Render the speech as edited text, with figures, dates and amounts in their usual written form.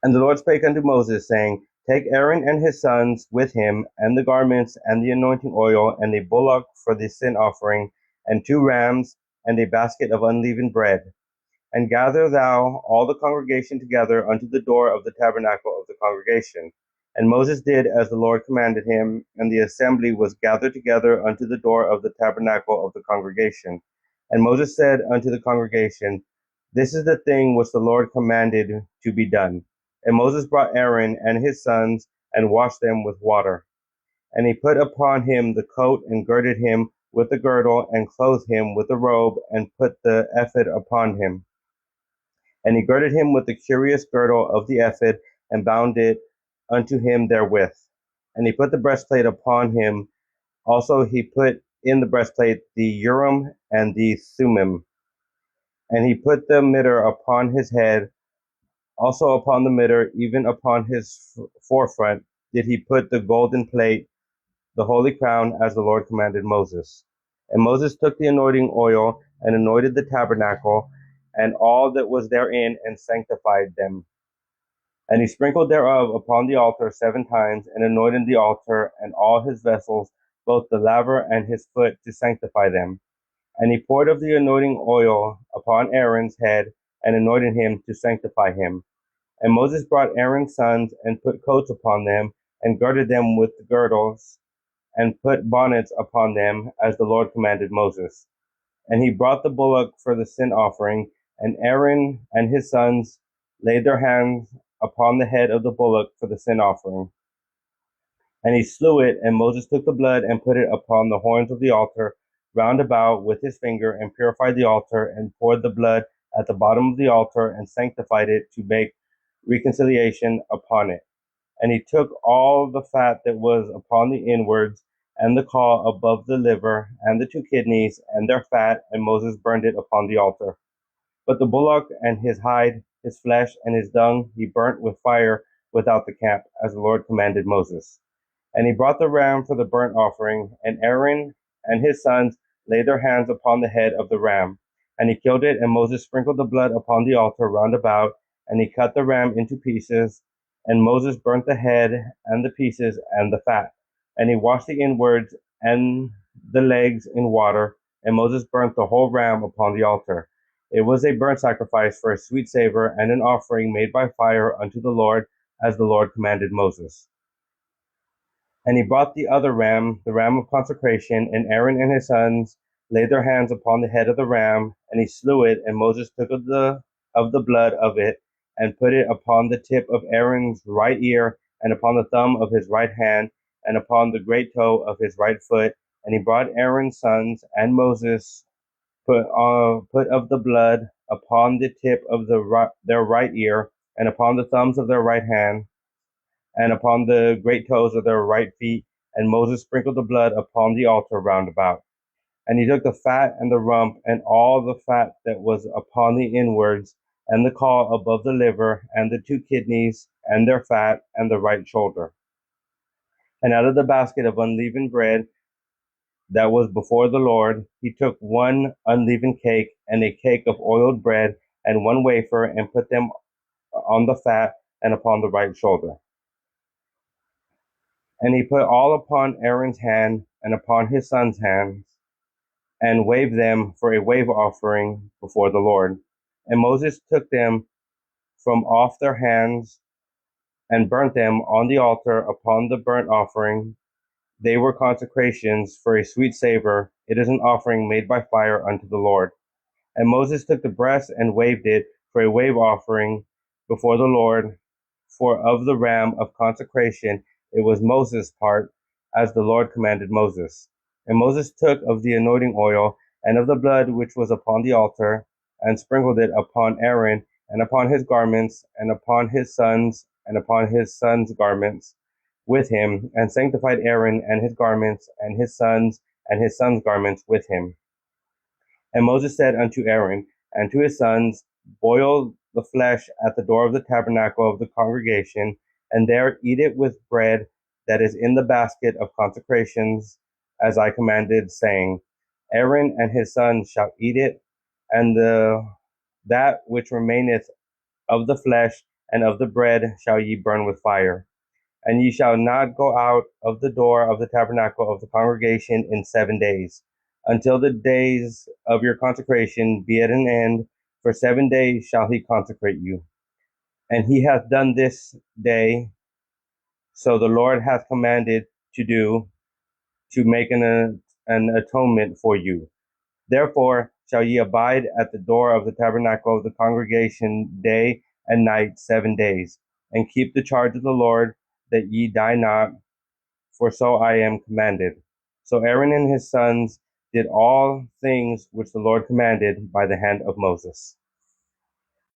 And the Lord spake unto Moses, saying, Take Aaron and his sons with him, and the garments, and the anointing oil, and a bullock for the sin offering, and 2 rams, and a basket of unleavened bread. And gather thou all the congregation together unto the door of the tabernacle of the congregation. And Moses did as the Lord commanded him, and the assembly was gathered together unto the door of the tabernacle of the congregation. And Moses said unto the congregation, This is the thing which the Lord commanded to be done. And Moses brought Aaron and his sons, and washed them with water. And he put upon him the coat, and girded him with the girdle, and clothed him with the robe, and put the ephod upon him. And he girded him with the curious girdle of the ephod, and bound it unto him therewith. And he put the breastplate upon him. Also he put in the breastplate the Urim and the Thummim. And he put the mitre upon his head. Also upon the mitre, even upon his forefront, did he put the golden plate, the holy crown, as the Lord commanded Moses. And Moses took the anointing oil, and anointed the tabernacle, and all that was therein, and sanctified them. And he sprinkled thereof upon the altar 7 times, and anointed the altar and all his vessels, both the laver and his foot, to sanctify them. And he poured of the anointing oil upon Aaron's head, and anointed him to sanctify him. And Moses brought Aaron's sons, and put coats upon them, and girded them with girdles, and put bonnets upon them, as the Lord commanded Moses. And he brought the bullock for the sin offering, and Aaron and his sons laid their hands upon the head of the bullock for the sin offering. And he slew it, and Moses took the blood, and put it upon the horns of the altar round about with his finger, and purified the altar, and poured the blood at the bottom of the altar, and sanctified it, to make reconciliation upon it. And he took all the fat that was upon the inwards, and the caul above the liver, and the 2 kidneys, and their fat, and Moses burned it upon the altar. But the bullock and his hide, his flesh, and his dung he burnt with fire without the camp, as the Lord commanded Moses. And he brought the ram for the burnt offering, and Aaron and his sons laid their hands upon the head of the ram. And he killed it, and Moses sprinkled the blood upon the altar round about, and he cut the ram into pieces. And Moses burnt the head, and the pieces, and the fat. And he washed the inwards and the legs in water, and Moses burnt the whole ram upon the altar. It was a burnt sacrifice for a sweet savor, and an offering made by fire unto the Lord, as the Lord commanded Moses. And he brought the other ram, the ram of consecration, and Aaron and his sons laid their hands upon the head of the ram, and he slew it. And Moses took of the blood of it, and put it upon the tip of Aaron's right ear, and upon the thumb of his right hand, and upon the great toe of his right foot. And he brought Aaron's sons and Moses, put of the blood upon the tip of their right ear, and upon the thumbs of their right hand, and upon the great toes of their right feet. And Moses sprinkled the blood upon the altar round about. And he took the fat and the rump, and all the fat that was upon the inwards, and the caul above the liver, and the 2 kidneys, and their fat, and the right shoulder. And out of the basket of unleavened bread that was before the Lord, he took 1 unleavened cake, and a cake of oiled bread, and 1 wafer, and put them on the fat, and upon the right shoulder. And he put all upon Aaron's hand, and upon his sons' hands, and waved them for a wave offering before the Lord. And Moses took them from off their hands, and burnt them on the altar upon the burnt offering. They were consecrations for a sweet savor. It is an offering made by fire unto the Lord. And Moses took the breast, and waved it for a wave offering before the Lord. For of the ram of consecration it was Moses' part, as the Lord commanded Moses. And Moses took of the anointing oil, and of the blood which was upon the altar, and sprinkled it upon Aaron, and upon his garments, and upon his sons, and upon his sons' garments with him, and sanctified Aaron and his garments, and his sons' garments with him. And Moses said unto Aaron and to his sons, Boil the flesh at the door of the tabernacle of the congregation, and there eat it with bread that is in the basket of consecrations, as I commanded, saying, Aaron and his sons shall eat it, and that which remaineth of the flesh and of the bread shall ye burn with fire. And ye shall not go out of the door of the tabernacle of the congregation in 7 days, until the days of your consecration be at an end. For 7 days shall he consecrate you. And he hath done this day, so the Lord hath commanded to do, to make an atonement for you. Therefore shall ye abide at the door of the tabernacle of the congregation day and night 7 days, and keep the charge of the Lord, that ye die not, for so I am commanded. So Aaron and his sons did all things which the Lord commanded by the hand of Moses.